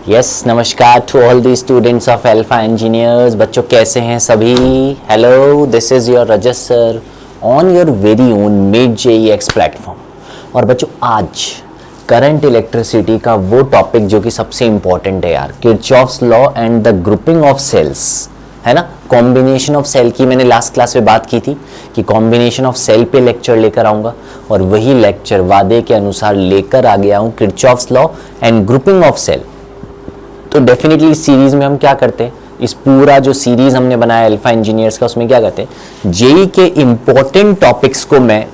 Yes नमस्कार to all the students of Alpha Engineers. बच्चों कैसे हैं सभी? Hello, this is your Rajat sir on your very own made JEX platform. और बच्चों आज करंट इलेक्ट्रिसिटी का वो टॉपिक जो कि सबसे इंपॉर्टेंट है यार, Kirchhoff's law and the grouping of cells, है ना। कॉम्बिनेशन ऑफ सेल की मैंने लास्ट क्लास में बात की थी कि कॉम्बिनेशन ऑफ सेल पे लेक्चर लेकर आऊँगा, और वही लेक्चर वादे के अनुसार लेकर आ गया हूँ Kirchhoff's law and grouping of cell. तो डेफिनेटली इस सीरीज में हम क्या करते हैं, इस पूरा जो सीरीज हमने बनाया अल्फा इंजीनियर्स का, उसमें क्या करते हैं, जेई के इंपॉर्टेंट टॉपिक्स को मैं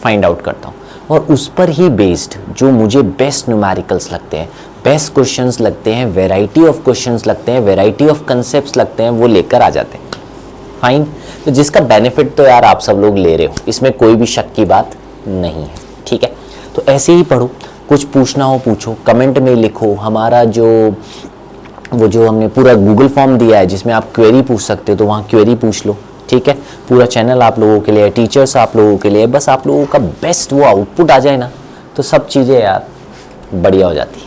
फाइंड आउट करता हूँ और उस पर ही बेस्ड जो मुझे बेस्ट न्यूमेरिकल्स लगते हैं, बेस्ट क्वेश्चंस लगते हैं, वैरायटी ऑफ क्वेश्चंस लगते हैं, वैरायटी ऑफ कंसेप्ट्स लगते हैं, वो लेकर आ जाते हैं। फाइन। तो जिसका बेनिफिट तो यार आप सब लोग ले रहे हो, इसमें कोई भी शक की बात नहीं है, ठीक है। तो ऐसे ही पढ़ो, कुछ पूछना हो पूछो, कमेंट में लिखो। हमारा जो हमने पूरा गूगल फॉर्म दिया है जिसमें आप क्वेरी पूछ सकते हो, तो वहाँ क्वेरी पूछ लो, ठीक है। पूरा चैनल आप लोगों के लिए है, टीचर्स आप लोगों के लिए, बस आप लोगों का बेस्ट वो आउटपुट आ जाए ना, तो सब चीज़ें यार बढ़िया हो जाती है,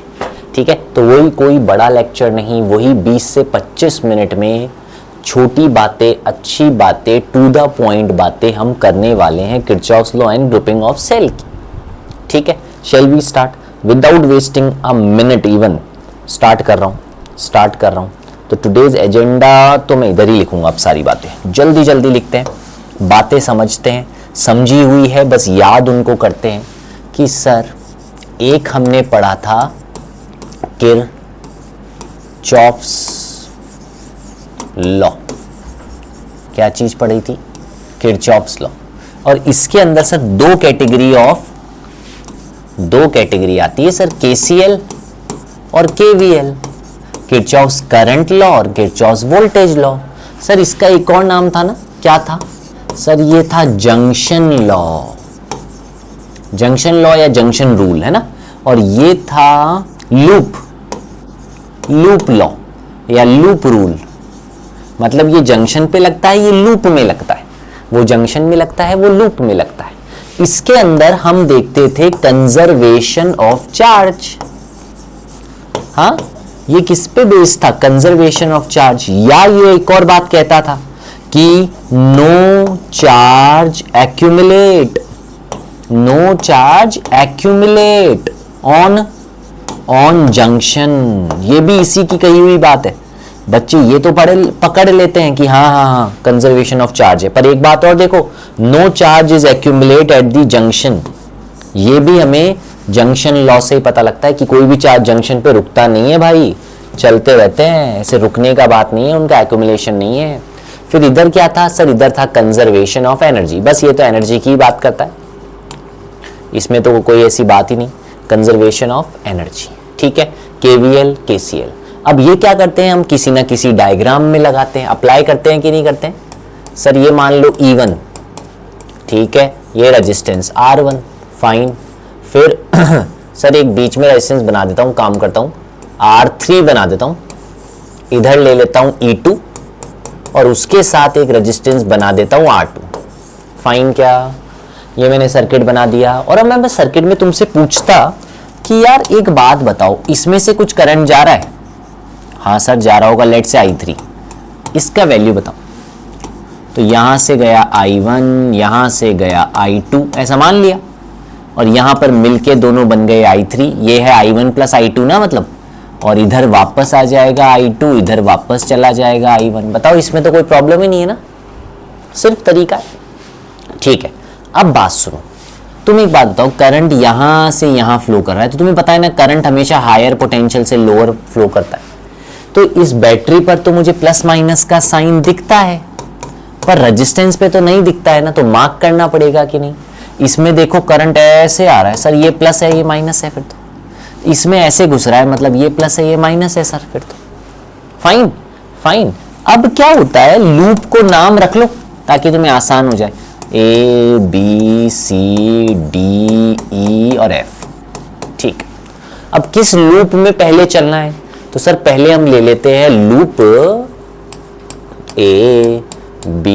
ठीक है। तो वही कोई बड़ा लेक्चर नहीं, वही 20 से 25 मिनट में छोटी बातें, अच्छी बातें, टू द पॉइंट बातें हम करने वाले हैं Kirchhoff's law and grouping of cell की, ठीक है। Shall we start without wasting a minute even. Start कर रहा हूँ। तो टुडेज एजेंडा तो मैं इधर ही लिखूंगा, अब सारी बातें जल्दी जल्दी लिखते हैं, बातें समझते हैं, समझी हुई है बस याद उनको करते हैं कि सर एक हमने पढ़ा था किरचॉफ्स लॉ। क्या चीज पढ़ी थी? Kirchhoff's law. और इसके अंदर सर दो कैटेगरी आती है सर, KCL और KVL, किरचॉफ्स करंट लॉ और किरचॉफ्स वोल्टेज लॉ। सर इसका एक और नाम था ना, क्या था सर? ये था जंक्शन लॉ या जंक्शन रूल, है ना। और ये था लूप लॉ या लूप रूल। मतलब ये जंक्शन पे लगता है, ये लूप में लगता है, वो जंक्शन में लगता है, वो लूप में लगता है। इसके अंदर हम देखते थे कंजर्वेशन ऑफ चार्ज। हाँ, ये किस पे बेस्ड था? Conservation of charge. या ये एक और बात कहता था कि no charge accumulate on junction. ये भी इसी की कही हुई बात है। बच्चे ये तो पकड़ लेते हैं कि हाँ कंजर्वेशन ऑफ चार्ज है, पर एक बात और देखो, no charge is accumulate at the junction. ये भी हमें जंक्शन लॉ से ही पता लगता है कि कोई भी चार्ज जंक्शन पे रुकता नहीं है भाई, चलते रहते हैं, ऐसे रुकने का बात नहीं है, उनका एक्यूमुलेशन नहीं है। फिर इधर क्या था सर? इधर था कंजर्वेशन ऑफ एनर्जी। बस ये तो एनर्जी की बात करता है, इसमें तो कोई ऐसी बात ही नहीं, कंजर्वेशन ऑफ एनर्जी, ठीक है। KVL KCL। अब ये क्या करते हैं, हम किसी ना किसी डायग्राम में लगाते हैं, अप्लाई करते हैं कि नहीं करते हैं? सर ये मान लो E1, ठीक है, ये रेजिस्टेंस R1, फाइन। फिर सर एक बीच में रेजिस्टेंस बना देता हूँ, काम करता हूँ, R3 बना देता हूँ, इधर ले लेता हूँ E2 और उसके साथ एक रेजिस्टेंस बना देता हूँ R2, फाइन। क्या ये मैंने सर्किट बना दिया। और अब मैं सर्किट में तुमसे पूछता कि यार एक बात बताओ, इसमें से कुछ करंट जा रहा है? हाँ सर जा रहा होगा, लेट से I3, इसका वैल्यू बताओ। तो यहां से गया I1, यहां से गया I2, ऐसा मान लिया, और यहां पर मिलके दोनों बन गए I3। ये है I1 प्लस I2 ना, मतलब, और इधर वापस आ जाएगा I2, इधर वापस चला जाएगा I1। बताओ इसमें तो कोई प्रॉब्लम ही नहीं है ना, सिर्फ तरीका है, ठीक है। अब बात सुनो, तुम एक बात बताओ, करंट यहां से यहां फ्लो कर रहा है, तो तुम्हें पता है ना करंट हमेशा हायर पोटेंशियल से लोअर फ्लो करता है। तो इस बैटरी पर तो मुझे प्लस माइनस का साइन दिखता है, पर रेजिस्टेंस पे तो नहीं दिखता है ना, तो मार्क करना पड़ेगा कि नहीं। इसमें देखो करंट ऐसे आ रहा है, सर ये प्लस है ये माइनस है, फिर तो इसमें ऐसे घुस रहा है, मतलब ये प्लस है ये माइनस है सर, फिर तो फाइन। अब क्या होता है, लूप को नाम रख लो ताकि तुम्हें आसान हो जाए, A B C D E और F, ठीक। अब किस लूप में पहले चलना है? तो सर पहले हम ले लेते हैं loop A B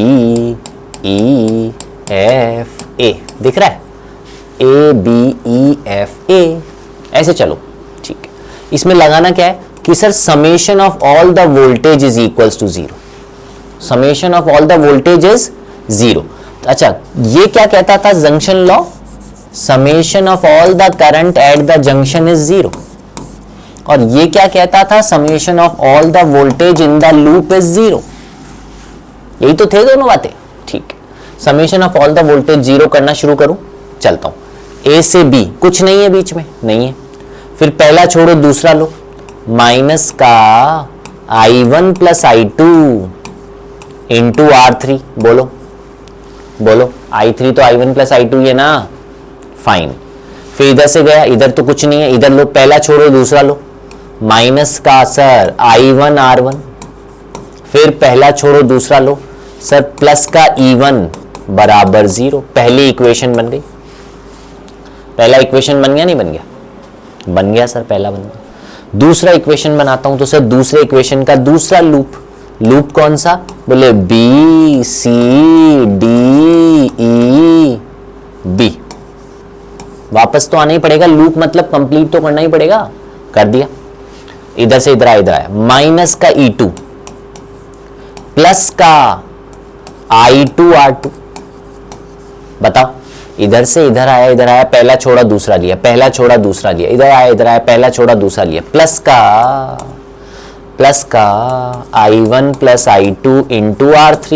E F A, दिख रहा है A B E F A, ऐसे चलो, ठीक है। इसमें लगाना क्या है, कि sir summation of all the voltage is equals to zero, summation of all the voltage is zero. अच्छा, ये क्या कहता था junction law, summation of all the current at the junction is zero, और ये क्या कहता था, summation of all the voltage in the loop is zero. यही तो थे दोनों बातें, ठीक है। Summation of all the voltage zero करना शुरू करूं, चलता हूं। ए से बी कुछ नहीं है बीच में, नहीं है, फिर पहला छोड़ो दूसरा लो, माइनस का I1 plus I2 into R3, बोलो बोलो, I3 तो I1 प्लस I2 ये ना, फाइन। फिर इधर से गया, इधर तो कुछ नहीं है, इधर लो, पहला छोड़ो दूसरा लो, माइनस का सर I1 R1, फिर पहला छोड़ो दूसरा लो सर, प्लस का E1 बराबर जीरो। पहली इक्वेशन बन गई, पहला इक्वेशन बन गया, नहीं बन गया, बन गया सर, पहला बन गया। दूसरा इक्वेशन बनाता हूं तो सर दूसरे इक्वेशन का दूसरा लूप, लूप कौन सा, बोले B C D E B. वापस तो आना ही पड़ेगा, लूप मतलब कंप्लीट तो करना ही पड़ेगा, कर दिया। इधर से इधर आया, माइनस का E2 प्लस का I2 R2, बताओ, इधर से इधर आया, इधर आया, पहला छोड़ा दूसरा लिया, पहला छोड़ा दूसरा लिया, इधर आया, इधर आया, पहला छोड़ा दूसरा लिया, प्लस का I1 plus I2 into R3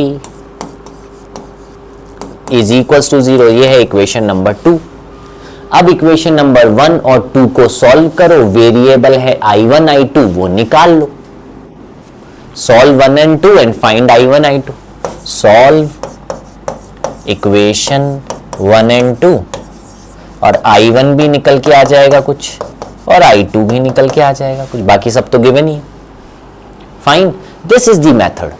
is equals to zero. ये है इक्वेशन नंबर 2। अब इक्वेशन नंबर 1 और 2 को सॉल्व करो, वेरिएबल है I1 I2, वो निकाल लो। Solve 1 and 2 and find I1 I2। Solve equation 1 and 2, और I1 भी निकल के आ जाएगा कुछ, और I2 भी निकल के आ जाएगा कुछ, बाकी सब तो गिवन ही है। Fine, this is the method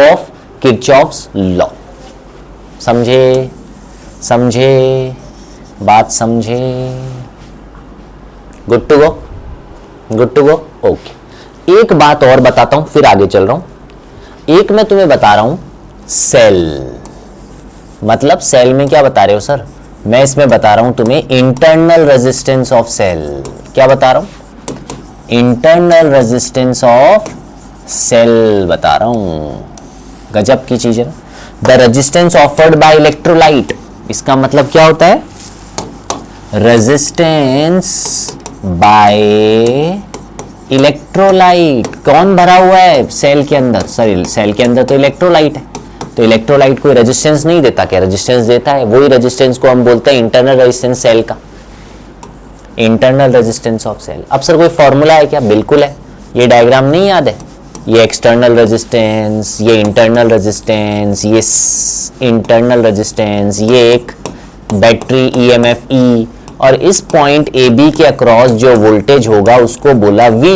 of Kirchhoff's law. समझे, समझे बात, समझे, good to go, good to go, okay. एक बात और बताता हूं, फिर आगे चल रहा हूं। एक मैं तुम्हें बता रहा हूं सेल, मतलब सेल में क्या बता रहे हो सर, मैं इसमें बता रहा हूं तुम्हें इंटरनल रेजिस्टेंस ऑफ सेल। क्या बता रहा हूं, इंटरनल रेजिस्टेंस ऑफ सेल बता रहा हूं। गजब की चीज है। The resistance offered by electrolyte, इसका मतलब क्या होता है, रेजिस्टेंस बाय इलेक्ट्रोलाइट। कौन भरा हुआ है सेल के अंदर, सर सेल के अंदर तो इलेक्ट्रोलाइट है, तो इलेक्ट्रोलाइट कोई रेजिस्टेंस नहीं देता क्या, रेजिस्टेंस देता है। वही रेजिस्टेंस को हम बोलते हैं इंटरनल रेजिस्टेंस सेल का, इंटरनल रेजिस्टेंस ऑफ सेल। अब सर कोई फॉर्मूला है क्या, बिल्कुल है। ये डायग्राम नहीं याद है, ये एक्सटर्नल रेजिस्टेंस, ये इंटरनल रेजिस्टेंस, ये इंटरनल रेजिस्टेंस, ये एक बैटरी EMF E, और इस पॉइंट AB के अक्रॉस जो वोल्टेज होगा उसको बोला V।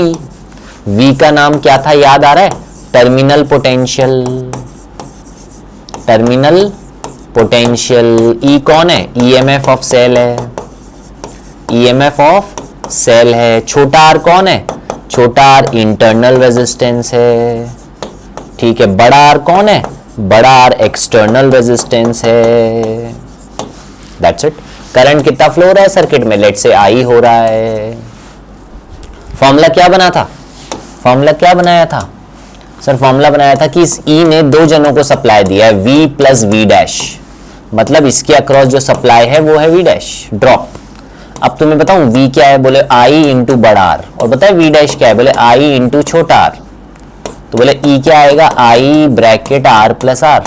V का नाम क्या था, याद आ रहा है, terminal potential, terminal potential. E कौन है, EMF ऑफ सेल है, EMF ऑफ सेल है। छोटा r कौन है, छोटा r इंटरनल रेजिस्टेंस है, ठीक है। बड़ा r कौन है, बड़ा r एक्सटर्नल रेजिस्टेंस है। That's it. करंट कितना फ्लो हो रहा है सर्किट में, लेट से I हो रहा है। फॉर्मूला क्या बना था, फॉर्मूला क्या बनाया था सर, फॉर्मूला बनाया था कि इस E ने दो जनों को सप्लाई दिया है, V प्लस V डैश, मतलब इसके अक्रॉस जो सप्लाई है वो है V डैश, ड्रॉप। अब तुम्हें बताऊं V क्या है, बोले I इंटू बड़ा R, और बताए V डैश क्या है, बोले I इंटू छोटा r। तो बोले E क्या आएगा, I bracket R plus R,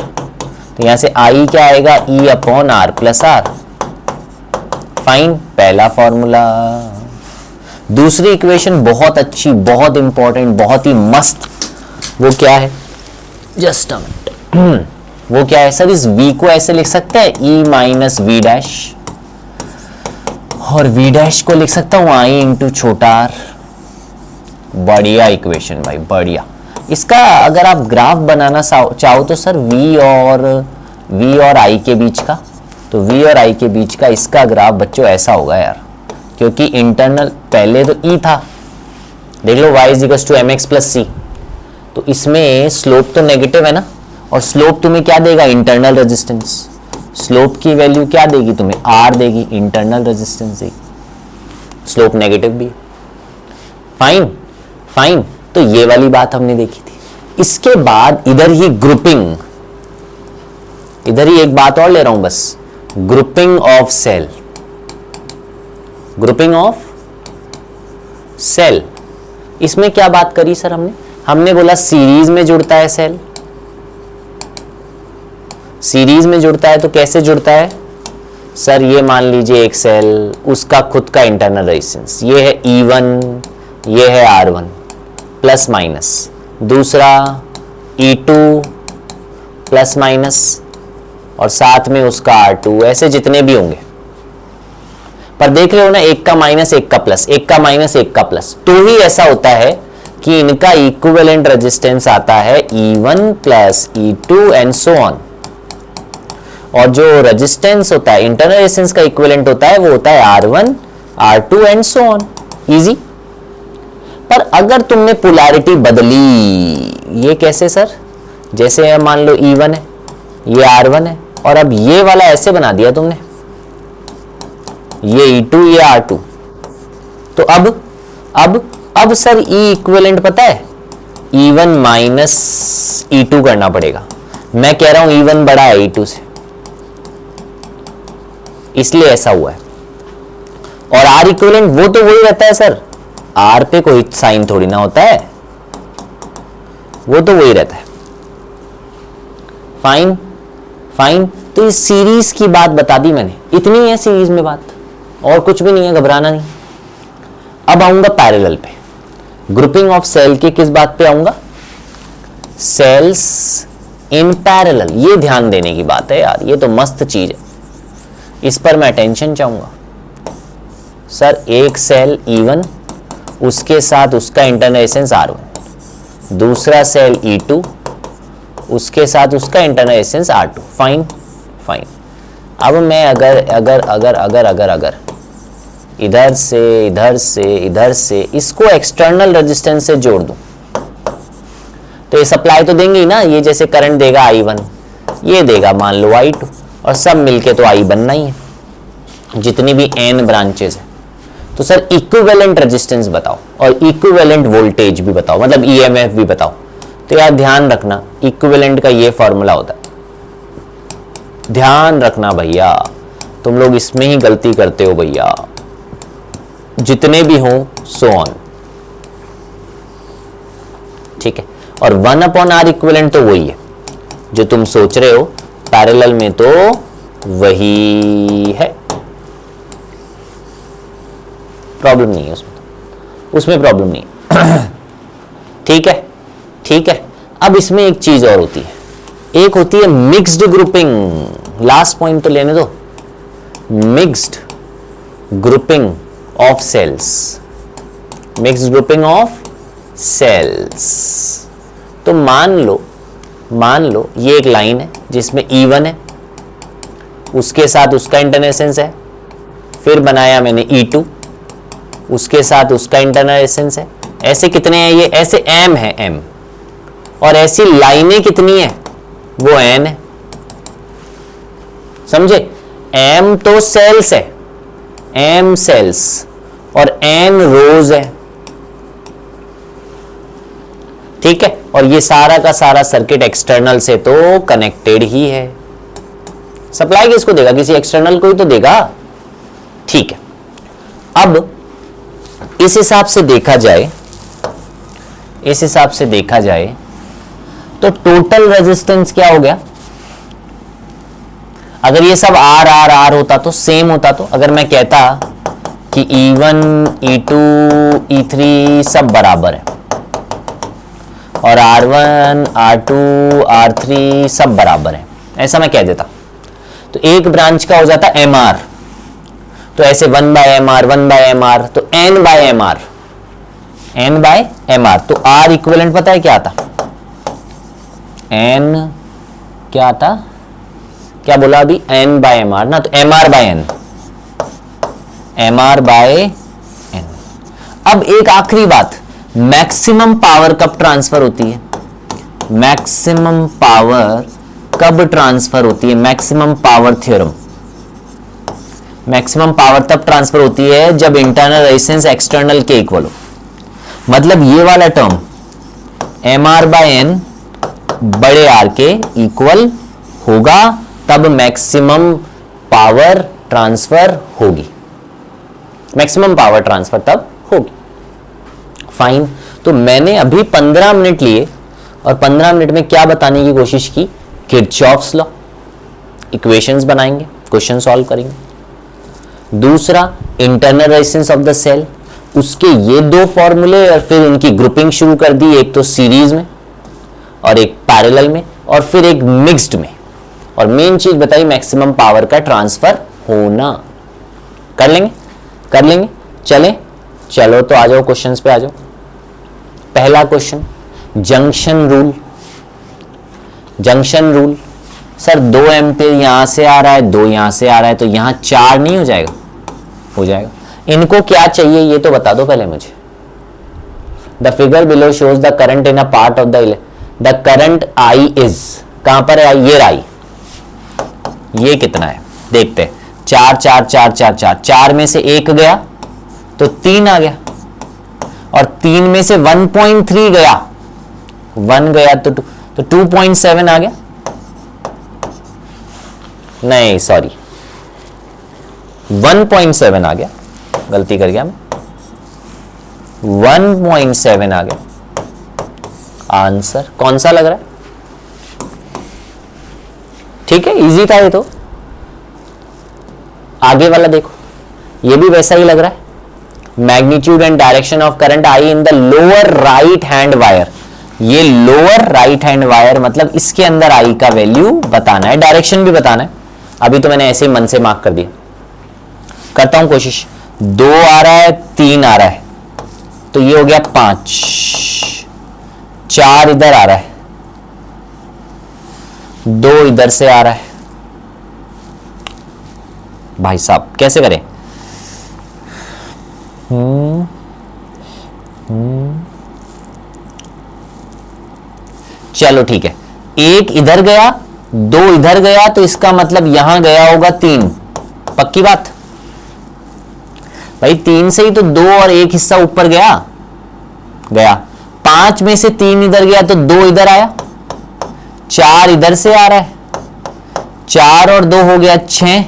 तो यहां से I क्या आएगा, E upon R plus R। Fine, पहला फॉर्मूला। दूसरी इक्वेशन बहुत अच्छी, बहुत इंपॉर्टेंट, बहुत ही मस्त, वो क्या है, जस्ट अ मिनट, वो क्या है सर, इस V को ऐसे लिख सकते हैं E माइनस V डैश, और V डैश को लिख सकता हूं I इंटू छोटा r। बढ़िया इक्वेशन भाई, बढ़िया। इसका अगर आप ग्राफ बनाना चाहो तो सर V और I के बीच का, तो V और I के बीच का इसका ग्राफ बच्चों ऐसा होगा यार, क्योंकि इंटरनल पहले तो E था, देख लो y is equal to mx plus c, तो इसमें स्लोप तो नेगेटिव है ना, और स्लोप तुम्हें क्या देगा, इंटरनल रेजिस्टेंस। स्लोप की वैल्यू क्या देगी तुम्हें, r देगी, इंटरनल रेजिस्टेंस देगी, स्लोप नेगेटिव भी। फाइन फाइन, तो ये वाली बात हमने देखी थी। इसके बाद इधर ही ग्रुपिंग, इधर ही एक बात और ले रहा हूं बस, grouping of cell, grouping of cell. इसमें क्या बात करी सर हमने बोला सीरीज में जुड़ता है सेल, सीरीज में जुड़ता है तो कैसे जुड़ता है सर, ये मान लीजिए एक सेल, उसका खुद का इंटरनल रेजिस्टेंस, ये है E1, ये है R1 प्लस माइनस, दूसरा E2 प्लस माइनस, और साथ में उसका R2, ऐसे जितने भी होंगे। पर देख रहे हो ना, एक का माइनस एक का प्लस, एक का माइनस एक का प्लस, तो ही ऐसा होता है कि इनका इक्विवेलेंट रेजिस्टेंस आता है E1 plus E2 and so on. और जो रेजिस्टेंस होता है, इंटरनल रेजिस्टेंस का इक्विवेलेंट होता है, वो होता है R1, R2 and so on. Easy. पर अगर तुमने पोलैरिटी बदली, ये कैसे सर, जैसे मान लो E1 है, ये R1 है, और अब ये वाला ऐसे बना दिया तुमने, ये E2 ये R2, तो अब सर E इक्विवेलेंट पता है, E1 माइनस E2 करना पड़ेगा। मैं कह रहा हूं E1 बड़ा है E2 से, इसलिए ऐसा हुआ है। और R इक्विवेलेंट वो तो वही रहता है सर, R पे कोई साइन थोड़ी ना होता है, वो तो वही रहता है। Fine fine. तो इस सीरीज की बात बता दी मैंने, इतनी है सीरीज में बात, और कुछ भी नहीं है, घबराना नहीं। अब आऊंगा पैरेलल पे, ग्रुपिंग ऑफ सेल के किस बात पे आऊंगा, सेल्स इन पैरेलल। ये ध्यान देने की बात है यार, ये तो मस्त चीज है, इस पर मैं अटेंशन चाहूंगा। सर एक सेल E1, उसके साथ उसका इंटरनल रेजिस्टेंस R1, दूसरा सेल E2, उसके साथ उसका internal resistance R2। Fine fine. अब मैं अगर इधर से इसको एक्सटर्नल रेजिस्टेंस से जोड़ दूं, तो ये सप्लाई तो देंगे ही ना, ये जैसे करंट देगा I1, ये देगा मान लो I2, और सब मिलके तो I बनना ही है, जितनी भी n ब्रांचेस है। तो सर इक्विवेलेंट रेजिस्टेंस बताओ और इक्विवेलेंट वोल्टेज भी बताओ, मतलब EMF भी बताओ। तो यार ध्यान रखना, इक्विवेलेंट का ये फॉर्मूला होता है, ध्यान रखना भैया, तुम लोग इसमें ही गलती करते हो भैया, जितने भी हो सो ऑन, ठीक है। और 1/R इक्विवेलेंट तो वही है जो तुम सोच रहे हो, पैरेलल में तो वही है, प्रॉब्लम नहीं है उसमें प्रॉब्लम नहीं है। ठीक है ठीक है। अब इसमें एक चीज और होती है, एक होती है मिक्स्ड ग्रुपिंग। लास्ट पॉइंट तो लेने दो, mixed grouping of cells, mixed grouping of cells. तो मान लो ये एक लाइन है जिसमें E1 है, उसके साथ उसका इंटरनल रेजिस्टेंस है, फिर बनाया मैंने E2, उसके साथ उसका इंटरनल रेजिस्टेंस है। ऐसे कितने हैं ये, ऐसे M है M, और ऐसी लाइनें कितनी है, वो N है। समझे, M तो सेल्स है, M सेल्स, और N रोज है, ठीक है। और ये सारा का सारा सर्किट एक्सटर्नल से तो कनेक्टेड ही है। सप्लाई किसको देगा, किसी एक्सटर्नल को ही तो देगा, ठीक है। अब इस हिसाब से देखा जाए, तो टोटल रेजिस्टेंस क्या हो गया, अगर ये सब R होता तो सेम होता। तो अगर मैं कहता कि E1, E2, E3 सब बराबर है, और R1, R2, R3 सब बराबर है, ऐसा मैं कह देता, तो एक ब्रांच का हो जाता MR। तो ऐसे 1/MR, तो N/MR, N/MR। तो R इक्विवेलेंट पता है क्या आता, N क्या आता, क्या बोला अभी, N/MR ना, तो MR/N, MR/N। अब एक आखिरी बात, मैक्सिमम पावर कब ट्रांसफर होती है, मैक्सिमम पावर कब ट्रांसफर होती है, maximum power theorem. Maximum power तब ट्रांसफर होती है जब इंटरनल रेजिस्टेंस एक्सटर्नल के इक्वल हो। मतलब ये वाला term M R by N बड़े आर के इक्वल होगा, तब मैक्सिमम पावर ट्रांसफर होगी, मैक्सिमम पावर ट्रांसफर तब होगी। फाइन। तो मैंने अभी 15 मिनट लिए और 15 मिनट में क्या बताने की कोशिश की? किरचॉफ्स लॉ, इक्वेशंस बनाएंगे, क्वेश्चन सॉल्व करेंगे। दूसरा internal resistance of the cell, उसके ये दो फॉर्मूले और फिर इनकी ग्रुपिंग शुरू कर दी, एक तो सीरीज में और एक पैरेलल में और फिर एक मिक्स्ड में, और मेन चीज बताई मैक्सिमम पावर का ट्रांसफर होना। कर लेंगे, कर लेंगे, चलें। चलो तो आ जाओ क्वेश्चंस पे आ जाओ। पहला question, junction rule. Junction rule, sir 2 ampere यहां से आ रहा है, 2 यहां से आ रहा है, तो यहां 4 नहीं हो जाएगा? हो जाएगा। इनको क्या चाहिए ये तो बता दो पहले मुझे। The figure below shows the current in a part of the current I is, कहां पर है आई? ये आई, ये कितना है देखते हैं। 4 4 4 4 4, 4 में से 1 गया तो 3 आ गया, और 3 में से 1.3 गया, 1 गया तो 2.7 आ गया। नहीं सॉरी, 1.7 आ गया, गलती कर गया मैं, 1.7 आ गया। आंसर कौन सा लग रहा है? ठीक है, इजी था ये तो। आगे वाला देखो, ये भी वैसा ही लग रहा है। Magnitude and direction of current I in the lower right hand wire. ये लोअर राइट हैंड वायर मतलब इसके अंदर आई का वैल्यू बताना है, डायरेक्शन भी बताना है। अभी तो मैंने ऐसे ही मन से मार्क कर दिया। करता हूं कोशिश। 2 आ रहा है, 3 आ रहा है, तो ये हो गया 5, 4 इधर आ रहा है, 2 इधर से आ रहा है। भाई साहब कैसे करें? चलो ठीक है, 1 इधर गया, 2 इधर गया, तो इसका मतलब यहां गया होगा 3। पक्की बात भाई, 3 से ही तो 2 और 1 हिस्सा ऊपर गया। 5 में से 3 इधर गया तो 2 इधर आया, 4 इधर से आ रहा है, 4 और 2 हो गया 6,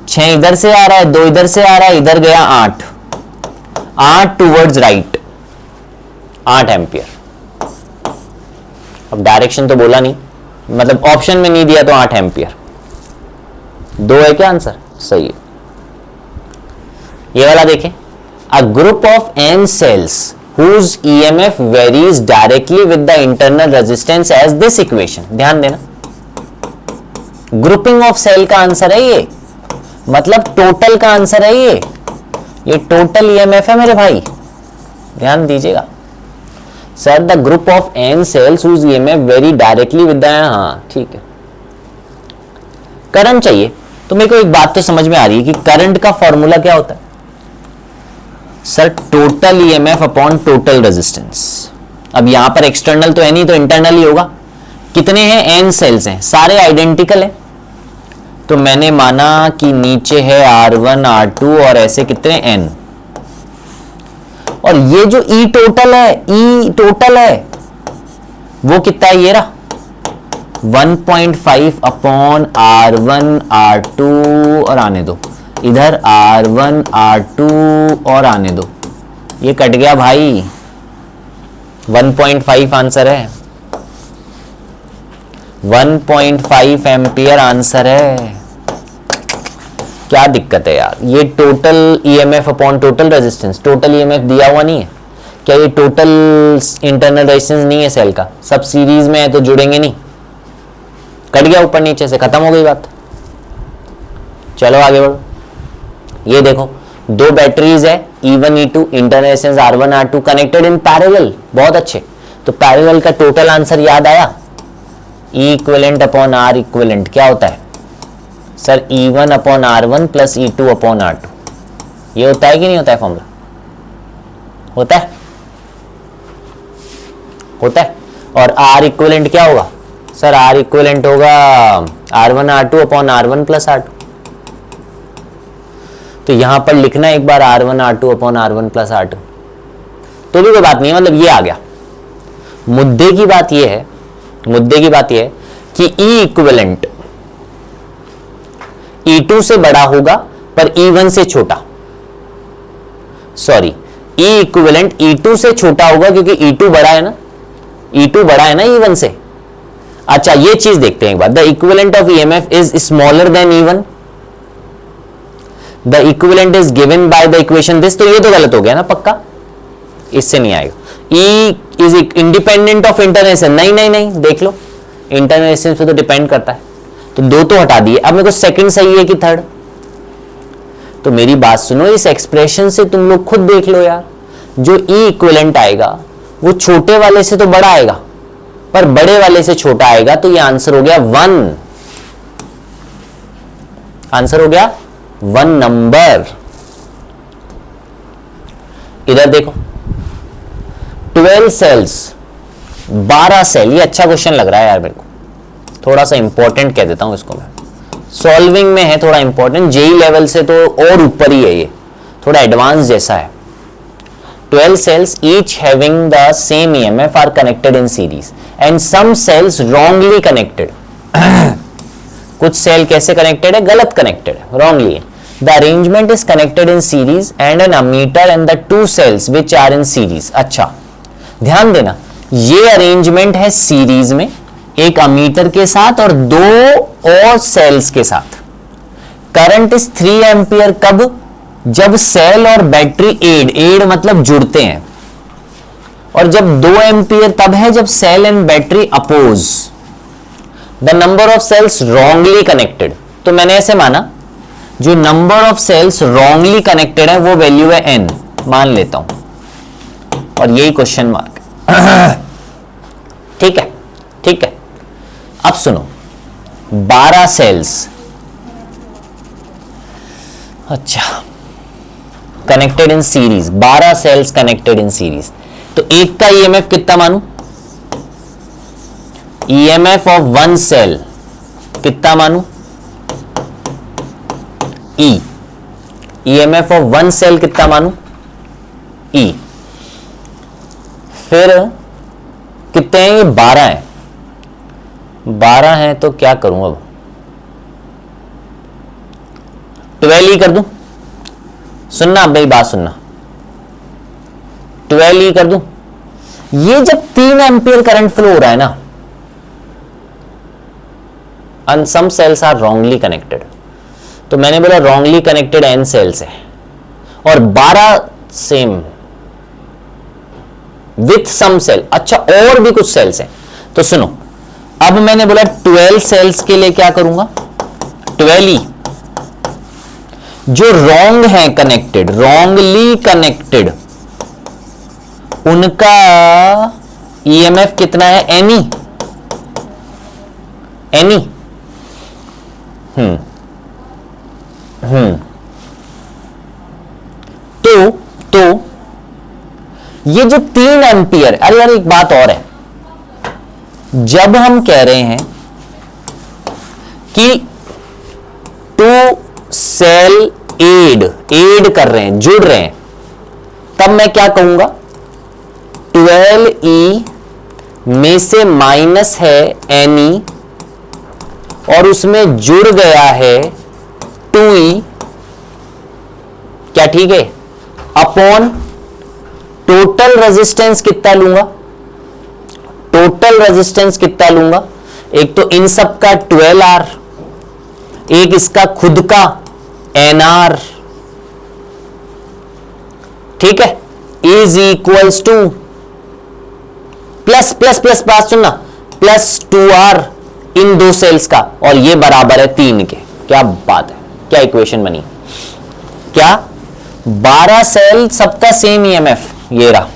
6 इधर से आ रहा है, 2 इधर से आ रहा है, इधर गया 8, 8 टूवर्ड्स राइट, 8 एम्पियर। अब डायरेक्शन तो बोला नहीं, मतलब ऑप्शन में नहीं दिया, तो 8 एम्पियर। 2 है क्या आंसर? सही है। ये वाला देखें, a group of n cells whose EMF varies directly with the internal resistance as this equation। ध्यान देना, ग्रुपिंग ऑफ सेल का आंसर है ये, मतलब टोटल का आंसर है ये टोटल EMF है मेरे भाई, ध्यान दीजिएगा। Sir the group of n cells whose EMF vary directly with the, हाँ ठीक है। करंट चाहिए तो मेरे को एक बात तो समझ में आ रही है कि करंट का फॉर्मूला क्या होता है? Sir total EMF upon total resistance. अब यहां पर एक्सटर्नल तो है नहीं, तो इंटरनल ही होगा। कितने हैं? एन सेल्स हैं, सारे आइडेंटिकल हैं, तो मैंने माना कि नीचे है R1 R2 और ऐसे कितने एन, और ये जो ई टोटल है वो कितना है? ये रहा 1.5 अपॉन R1 R2, और आने दो इधर R1 R2 और आने दो, ये कट गया भाई, 1.5 आंसर है, 1.5 एम्पियर आंसर है। क्या दिक्कत है यार? ये total EMF upon total resistance, total EMF दिया हुआ नहीं है क्या? ये टोटल इंटरनल रेजिस्टेंस नहीं है सेल का, सब सीरीज में है तो जुड़ेंगे नहीं, कट गया ऊपर नीचे से, खत्म हो गई बात। चलो आगे बढ़ो। ये देखो 2 बैटरीज है E1 E2, internal resistance R1 R2 connected in parallel, बहुत अच्छे। तो पैरेलल का टोटल आंसर याद आया? E equivalent upon R equivalent क्या होता है? Sir E1 upon R1 plus E2 upon R2। ये होता है कि नहीं होता है फॉर्मूला? होता है, होता है। और R इक्विवेलेंट क्या होगा? सर R इक्विवेलेंट होगा R1 R2 upon R1 plus R2। तो यहां पर लिखना एक बार R1 R2 upon R1 plus R2, तो भी कोई बात नहीं है, मतलब ये आ गया। मुद्दे की बात यह है कि E इक्विवेलेंट E2 से बड़ा होगा पर E1 से छोटा, सॉरी E इक्विवेलेंट E2 से छोटा होगा क्योंकि E2 बड़ा है ना, E2 बड़ा है ना E1 से। अच्छा ये चीज देखते हैं एक बार, the equivalent of EMF is smaller than E1, the equivalent is given by the equation this, तो ये तो गलत हो गया ना पक्का, इससे नहीं आएगा। E is independent of internal resistance, नहीं देख लो इंटरनल रेजिस्टेंस पे तो डिपेंड करता है, तो दो तो हटा दिए। अब मेरे को सेकंड सही है कि थर्ड, तो मेरी बात सुनो, इस एक्सप्रेशन से तुम लोग खुद देख लो यार, जो E इक्विवेलेंट आएगा वो छोटे वाले से तो बड़ा आएगा पर बड़े वाले से छोटा आएगा, तो ये आंसर हो गया 1, आंसर हो गया 1 नंबर। इधर देखो 12 सेल्स 12 सेल, ये अच्छा क्वेश्चन लग रहा है यार मेरे को, थोड़ा सा इंपॉर्टेंट कह देता हूं इसको मैं, सॉल्विंग में है थोड़ा इंपॉर्टेंट, जेई लेवल से तो और ऊपर ही है, ये थोड़ा एडवांस जैसा है। 12 cells each having the same EMF are connected in series and some cells wrongly connected कुछ सेल कैसे कनेक्टेड है, गलत कनेक्टेड है, wrongly है। The arrangement is connected in series and an ammeter and the 2 cells which are in series। अच्छा ध्यान देना, ये अरेंजमेंट है सीरीज में, एक अमीटर के साथ और 2 और सेल्स के साथ। करंट इज 3 एम्पियर कब, जब सेल और बैटरी एड मतलब जुड़ते हैं, और जब 2 एम्पियर तब है जब cell and battery oppose. The number of cells wrongly connected, तो मैंने ऐसे माना जो number of cells wrongly connected है वो वैल्यू है n, मान लेता हूं, और यही क्वेश्चन मार्क ठीक है, ठीक है। अब सुनो 12 सेल्स, अच्छा connected in series, 12 cells connected in series, तो एक का ईएमएफ कितना मानू, ईएमएफ ऑफ 1 सेल कितना मानू, E, ईएमएफ ऑफ 1 सेल कितना मानू, E, फिर कितने हैं ये, 12 हैं, 12 हैं तो क्या करूं अब, 12 ही कर दूं, सुनना अब मेरी बात सुनना, 12 ही कर दूं। ये जब 3 एम्पियर करंट फ्लो हो रहा है ना, and some cells are wrongly connected, तो मैंने बोला wrongly connected n सेल्स है और 12 सेम विथ सम सेल, अच्छा और भी कुछ सेल्स हैं, तो सुनो अब मैंने बोला 12 सेल्स के लिए क्या करूंगा, 12 ही जो रॉन्ग है कनेक्टेड, रॉन्गली कनेक्टेड, उनका ईएमएफ कितना है, एनी, एनी, तो ये जो 3 एम्पियर, अरे यार एक बात और है, जब हम कह रहे हैं कि 2 सेल एड कर रहे हैं, जुड़ रहे हैं, तब मैं क्या कहूंगा, 12E में से माइनस है Ni और उसमें जुड़ गया है 2E, क्या ठीक है, अपॉन टोटल रेजिस्टेंस कितना लूंगा, टोटल रेजिस्टेंस कितना लूंगा, एक तो इन सब का 12R, एक इसका खुद का NR, ठीक है, is equals two plus plus plus, बात सुनना, प्लस 2R इन 2 सेल्स का, और ये बराबर है 3 के। क्या बात है, क्या इक्वेशन बनी, क्या 12 सेल सबका सेम ईएमएफ, ये रहा,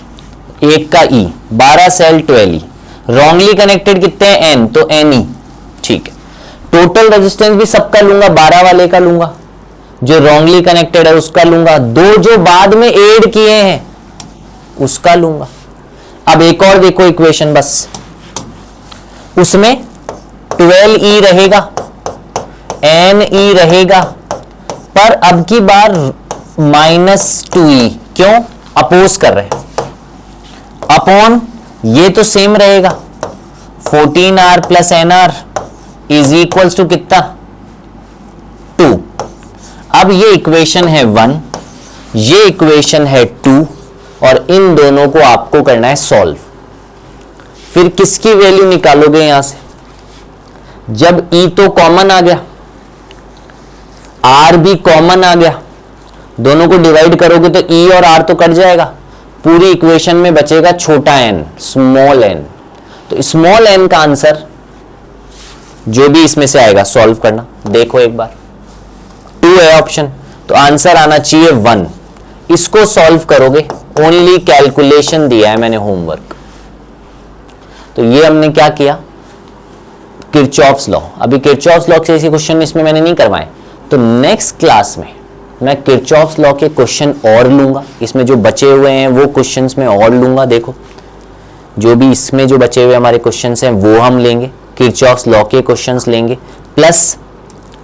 एक का E, 12 cell 12E, wrongly connected कितने हैं N, तो Ni, ठीक है। टोटल रेजिस्टेंस भी सबका लूंगा, 12 वाले का लूंगा, जो रॉन्गली कनेक्टेड है उसका लूंगा, 2 जो बाद में ऐड किए हैं उसका लूंगा। अब एक और देखो इक्वेशन, बस उसमें 12E रहेगा, Ni रहेगा, पर अब की बार -2E, क्यों, अपोज कर रहे हैं, अपॉन ये तो सेम रहेगा, 14R plus NR is equals to कितना, 2। अब ये इक्वेशन है 1, ये इक्वेशन है 2, और इन दोनों को आपको करना है सॉल्व। फिर किसकी वैल्यू निकालोगे यहां से, जब E तो कॉमन आ गया, R भी कॉमन आ गया, दोनों को डिवाइड करोगे तो E और R तो कट जाएगा, पूरी इक्वेशन में बचेगा छोटा n, स्मॉल n। तो स्मॉल n का आंसर जो भी इसमें से आएगा सॉल्व करना, देखो एक बार 2 है ऑप्शन, तो आंसर आना चाहिए 1। इसको सॉल्व करोगे, ओनली कैलकुलेशन दिया है मैंने होमवर्क। तो ये हमने क्या किया, किरचॉफ्स लॉ। अभी किरचॉफ्स लॉ से ऐसे क्वेश्चन इसमें मैंने नहीं करवाए, तो नेक्स्ट क्लास में मैं किरचॉफ्स लॉ के क्वेश्चन और लूंगा, इसमें जो बचे हुए हैं वो क्वेश्चंस में और लूंगा। देखो जो भी इसमें जो बचे हुए हमारे क्वेश्चंस हैं वो हम लेंगे, किरचॉफ्स लॉ के क्वेश्चंस लेंगे, प्लस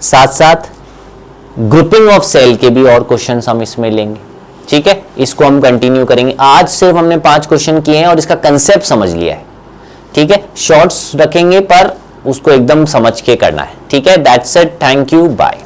साथ साथ ग्रुपिंग ऑफ सेल के भी और क्वेश्चंस हम इसमें लेंगे। ठीक है, इसको हम कंटिन्यू करेंगे। आज सिर्फ हमने 5 क्वेश्चन किए हैं और इसका कंसेप्ट समझ लिया है। ठीक है, शॉर्ट्स रखेंगे पर उसको एकदम समझ के करना है। ठीक है, that's it, thank you, bye.